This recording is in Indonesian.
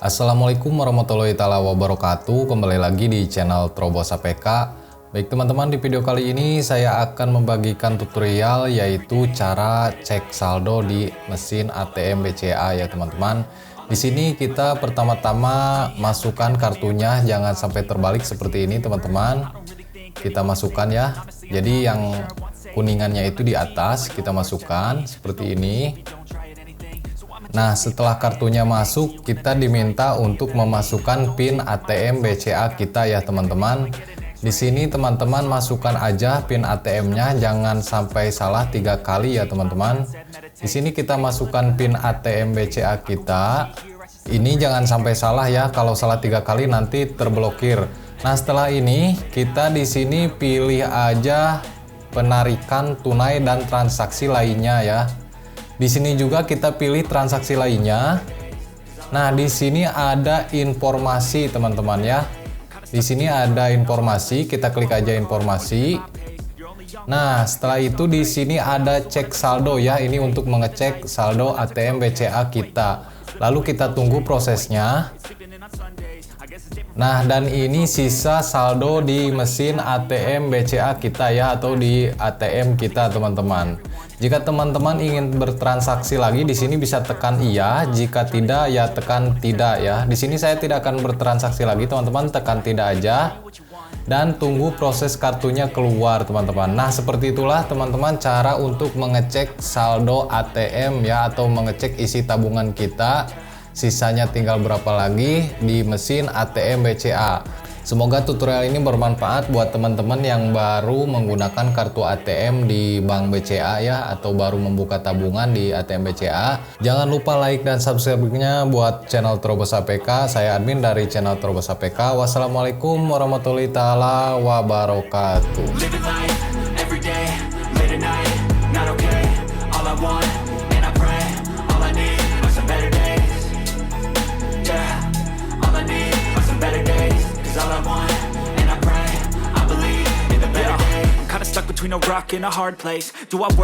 Assalamualaikum warahmatullahi wabarakatuh. Kembali lagi di channel Trobos APK. Baik teman-teman, di video kali ini saya akan membagikan tutorial yaitu cara cek saldo di mesin ATM BCA ya teman-teman. Di sini kita pertama-tama masukkan kartunya, jangan sampai terbalik seperti ini teman-teman. Kita masukkan ya. Jadi yang kuningannya itu di atas kita masukkan seperti ini. Nah, setelah kartunya masuk, kita diminta untuk memasukkan PIN ATM BCA kita ya teman-teman. Di sini teman-teman masukkan aja PIN ATM-nya, jangan sampai salah 3 kali ya teman-teman. Di sini kita masukkan PIN ATM BCA kita. Ini jangan sampai salah ya, kalau salah 3 kali nanti terblokir. Nah, setelah ini kita di sini pilih aja penarikan tunai dan transaksi lainnya ya. Di sini juga kita pilih transaksi lainnya. Nah, di sini ada informasi teman-teman ya. Di sini ada informasi, kita klik aja informasi. Nah, setelah itu di sini ada cek saldo ya. Ini untuk mengecek saldo ATM BCA kita. Lalu kita tunggu prosesnya. Nah, dan ini sisa saldo di mesin ATM BCA kita ya, atau di ATM kita teman-teman. Jika teman-teman ingin bertransaksi lagi, di sini bisa tekan iya. Jika tidak, ya tekan tidak ya. Di sini saya tidak akan bertransaksi lagi teman-teman, tekan tidak aja. Dan tunggu proses kartunya keluar teman-teman. Nah, seperti itulah teman-teman cara untuk mengecek saldo ATM ya, atau mengecek isi tabungan kita. Sisanya tinggal berapa lagi di mesin ATM BCA. Semoga tutorial ini bermanfaat buat teman-teman yang baru menggunakan kartu ATM di Bank BCA ya, atau baru membuka tabungan di ATM BCA. Jangan lupa like dan subscribe-nya buat channel Trobos APK. Saya admin dari channel Trobos APK. Wassalamualaikum warahmatullahi wabarakatuh. Stuck between a rock and a hard place. Do I work